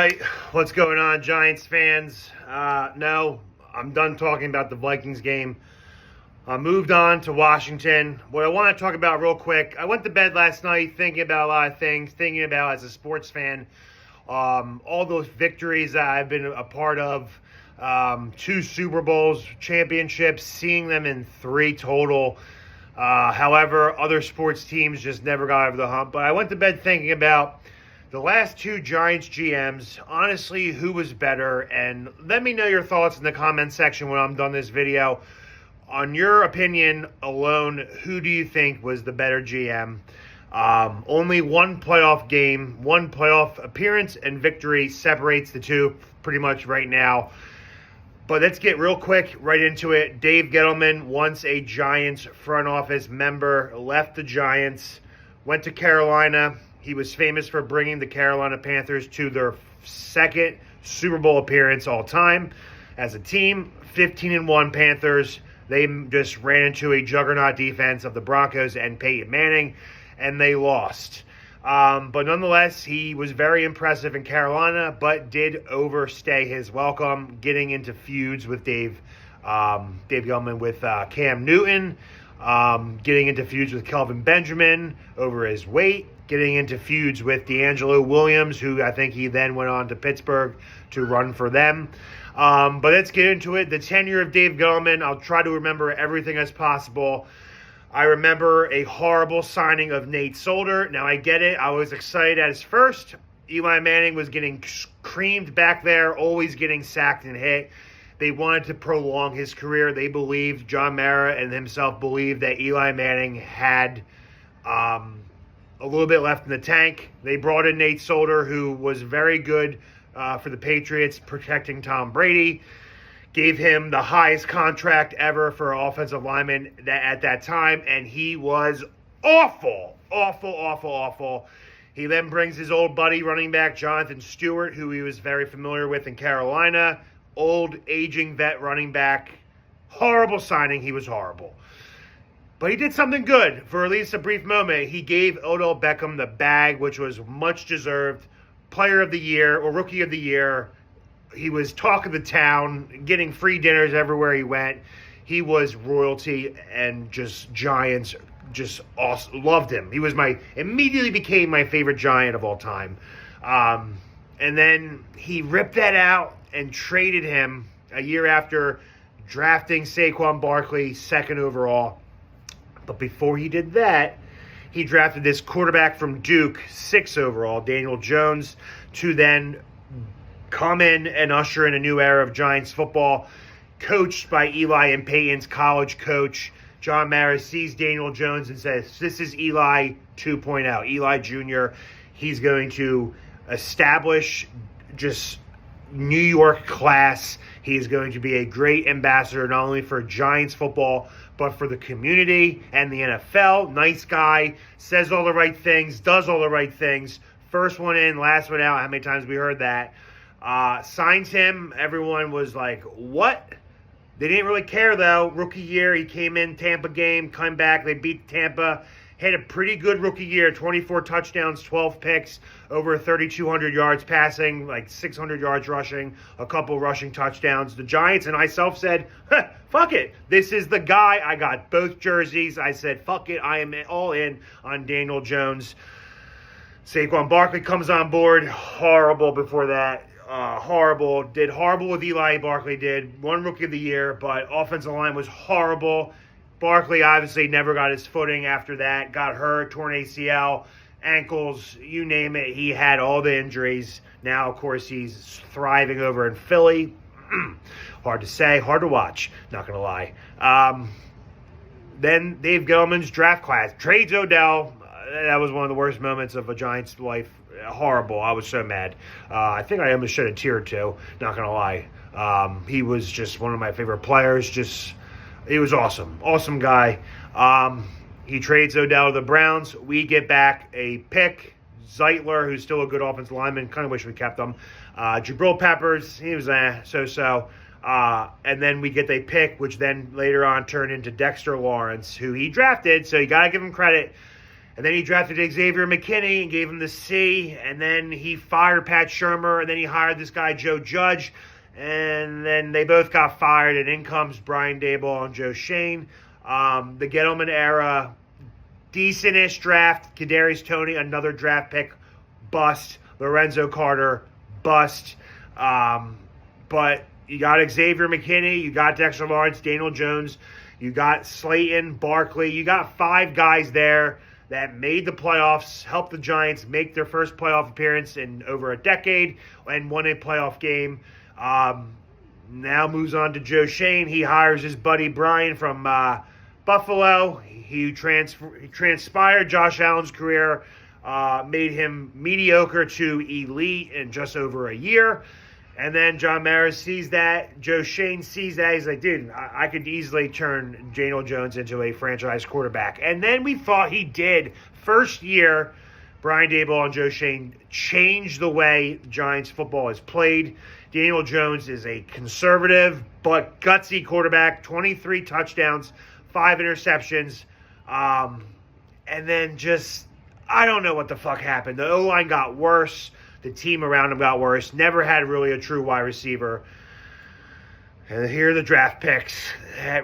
right, what's going on, Giants fans? No, I'm done talking about the Vikings game. I moved on to Washington. What I want to talk about real quick, I went to bed last night thinking about a lot of things, thinking about, as a sports fan, all those victories that I've been a part of, 2 Super Bowls, championships, seeing them in 3 total. However, other sports teams just never got over the hump. But I went to bed thinking about the last 2 Giants GMs, honestly, who was better? And let me know your thoughts in the comment section when I'm done this video. On your opinion alone, who do you think was the better GM? Only one playoff game, one playoff appearance and victory separates the two pretty much right now. But let's get real quick right into it. Dave Gettleman, once a Giants front office member, left the Giants, went to Carolina. He was famous for bringing the Carolina Panthers to their 2nd Super Bowl appearance all time as a team. 15-1 Panthers. They just ran into a juggernaut defense of the Broncos and Peyton Manning, and they lost. But nonetheless, he was very impressive in Carolina, but did overstay his welcome, getting into feuds with Dave Gettleman with Cam Newton, getting into feuds with Kelvin Benjamin over his weight, getting into feuds with D'Angelo Williams, who I think he then went on to Pittsburgh to run for them. But let's get into it. The tenure of Dave Gettleman, I'll try to remember everything as possible. I remember a horrible signing of Nate Solder. Now, I get it. I was excited at his first. Eli Manning was getting creamed back there, always getting sacked and hit. They wanted to prolong his career. They believed, John Mara and himself believed, that Eli Manning had a little bit left in the tank. They brought in Nate Solder, who was very good for the Patriots, protecting Tom Brady. Gave him the highest contract ever for an offensive lineman at that time, and he was awful. He then brings his old buddy running back, Jonathan Stewart, who he was very familiar with in Carolina. Old, aging vet running back. Horrible signing. He was horrible. But he did something good for at least a brief moment. He gave Odell Beckham the bag, which was much deserved. Player of the Year or Rookie of the Year. He was talk of the town, getting free dinners everywhere he went. He was royalty, and just Giants just awesome, loved him. He was immediately became my favorite Giant of all time. And then he ripped that out and traded him a year after drafting Saquon Barkley 2nd overall. But before he did that, he drafted this quarterback from Duke, 6th overall, Daniel Jones, to then come in and usher in a new era of Giants football, coached by Eli and Peyton's college coach. John Mara sees Daniel Jones and says, this is Eli 2.0, Eli Jr. He's going to establish just New York class. He's going to be a great ambassador, not only for Giants football, but for the community and the NFL. Nice guy, says all the right things, does all the right things. First one in, last one out. How many times we heard that? Signs him. Everyone was like, what? They didn't really care, though. Rookie year, he came in, Tampa game, come back. They beat Tampa. Had a pretty good rookie year, 24 touchdowns, 12 picks, over 3,200 yards passing, like 600 yards rushing, a couple rushing touchdowns. The Giants and myself said, fuck it. This is the guy. I got both jerseys. I said, fuck it. I am all in on Daniel Jones. Saquon Barkley comes on board. Horrible before that. Horrible. Did horrible with Eli. Barkley did. One Rookie of the Year, but offensive line was horrible. Barkley obviously never got his footing after that. Got hurt, torn ACL, ankles, you name it. He had all the injuries. Now, of course, he's thriving over in Philly. Hard to say, hard to watch. Not going to lie. Then Dave Gettleman's draft class. Trades Odell. That was one of the worst moments of a Giants' life. Horrible. I was so mad. I think I almost shed a tear or two. Not going to lie. He was just one of my favorite players. He was awesome. Awesome guy. He trades Odell to the Browns. We get back a pick. Zeitler, who's still a good offensive lineman. Kind of wish we kept him. Jabril Peppers, he was so-so. And then we get a pick, which then later on turned into Dexter Lawrence, who he drafted. So you got to give him credit. And then he drafted Xavier McKinney and gave him the C. And then he fired Pat Shurmur. And then he hired this guy, Joe Judge. And then they both got fired. And in comes Brian Daboll and Joe Schoen. The Gettleman era, decent-ish draft. Kadarius Toney, another draft pick, bust. Lorenzo Carter, bust. But you got Xavier McKinney. You got Dexter Lawrence, Daniel Jones. You got Slayton, Barkley. You got 5 guys there that made the playoffs, helped the Giants make their first playoff appearance in over a decade, and won a playoff game. Now moves on to Joe Schoen. He hires his buddy Brian from Buffalo. He transpired Josh Allen's career, made him mediocre to elite in just over a year. And then John Mara sees that. Joe Schoen sees that. He's like, dude, I could easily turn Daniel Jones into a franchise quarterback. And then we thought he did. First year, Brian Daboll and Joe Schoen changed the way Giants football is played. Daniel Jones is a conservative but gutsy quarterback. 23 touchdowns, 5 interceptions. And then just, I don't know what the fuck happened. The O-line got worse. The team around him got worse. Never had really a true wide receiver. And here are the draft picks.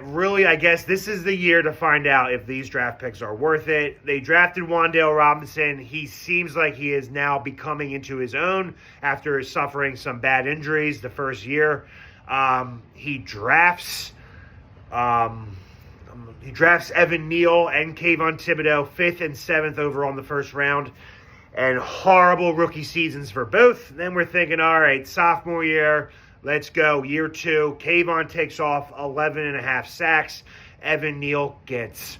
Really, I guess this is the year to find out if these draft picks are worth it. They drafted Wan'Dale Robinson. He seems like he is now becoming into his own after suffering some bad injuries the first year. He drafts Evan Neal and Kayvon Thibodeau 5th and 7th overall in the first round. And horrible rookie seasons for both. Then we're thinking, all right, sophomore year, let's go. Year 2, Kayvon takes off 11.5 sacks. Evan Neal gets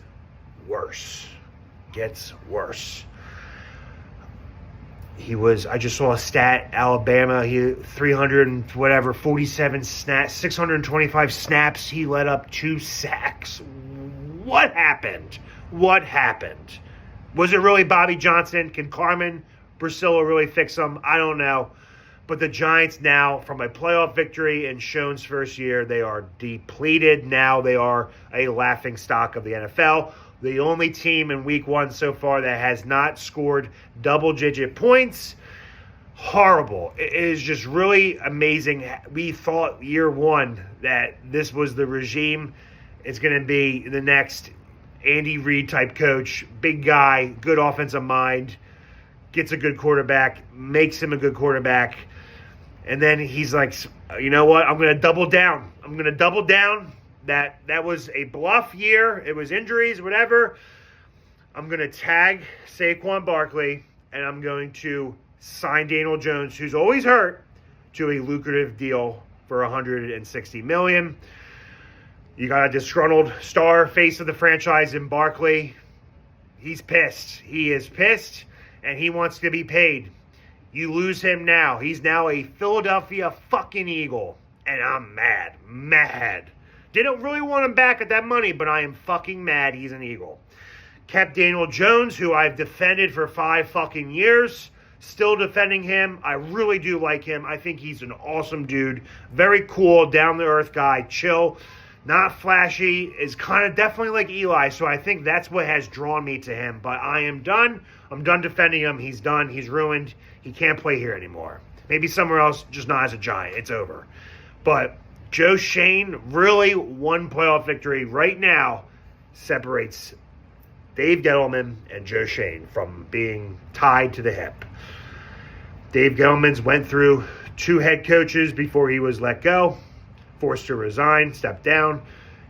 worse. I just saw a stat, Alabama, 47 snaps, 625 snaps. He let up 2 sacks. What happened? Was it really Bobby Johnson? Can Carmen Bracillo really fix him? I don't know. But the Giants now, from a playoff victory in Schoen's first year, they are depleted. Now they are a laughingstock of the NFL. The only team in week 1 so far that has not scored double-digit points. Horrible. It is just really amazing. We thought year 1 that this was the regime. It's going to be the next Andy Reid type coach, big guy, good offensive mind, gets a good quarterback, makes him a good quarterback. And then he's like, you know what? I'm going to double down. That was a bluff year. It was injuries, whatever. I'm going to tag Saquon Barkley, and I'm going to sign Daniel Jones, who's always hurt, to a lucrative deal for $160 million. You got a disgruntled star face of the franchise in Barkley. He's pissed. He is pissed, and he wants to be paid. You lose him now. He's now a Philadelphia fucking Eagle, and I'm mad. Didn't really want him back at that money, but I am fucking mad he's an Eagle. Kept Daniel Jones, who I've defended for 5 fucking years. Still defending him. I really do like him. I think he's an awesome dude. Very cool, down-to-earth guy, chill. Not flashy, is kind of definitely like Eli, so I think that's what has drawn me to him. But I am done. I'm done defending him. He's done. He's ruined. He can't play here anymore. Maybe somewhere else, just not as a Giant. It's over. But Joe Schoen, really one playoff victory right now separates Dave Gettleman and Joe Schoen from being tied to the hip. Dave Gettleman's went through 2 head coaches before he was let go. Forced to resign, step down.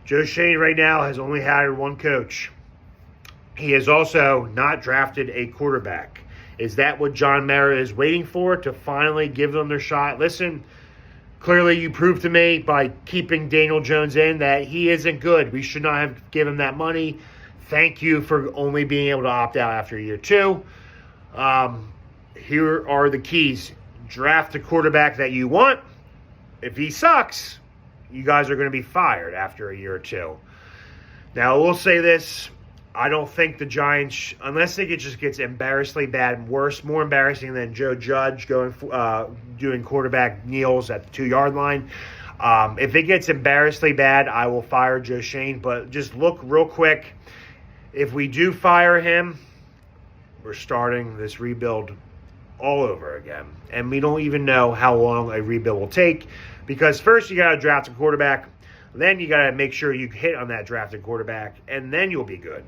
Joe Schoen right now has only hired 1 coach. He has also not drafted a quarterback. Is that what John Mara is waiting for to finally give them their shot? Listen, clearly you proved to me by keeping Daniel Jones in that he isn't good. We should not have given him that money. Thank you for only being able to opt out after year 2. Here are the keys. Draft the quarterback that you want. If he sucks, you guys are going to be fired after a year or 2. Now, we'll say this. I don't think the Giants, unless it just gets embarrassingly bad, worse, more embarrassing than Joe Judge doing quarterback kneels at the 2-yard line. If it gets embarrassingly bad, I will fire Joe Schoen. But just look real quick. If we do fire him, we're starting this rebuild all over again. And we don't even know how long a rebuild will take, because first you got to draft a quarterback, then you got to make sure you hit on that drafted quarterback, and then you'll be good.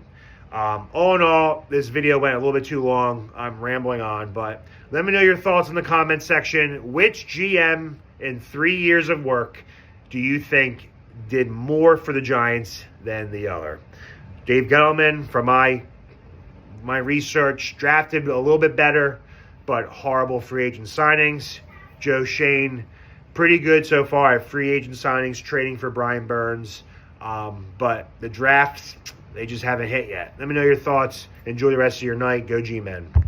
All in all, this video went a little bit too long. I'm rambling on, but let me know your thoughts in the comments section. Which GM in 3 years of work do you think did more for the Giants than the other? Dave Gettleman, from my research, drafted a little bit better, but horrible free agent signings. Joe Schoen, pretty good so far at free agent signings, trading for Brian Burns. But the drafts, they just haven't hit yet. Let me know your thoughts. Enjoy the rest of your night. Go G-Men.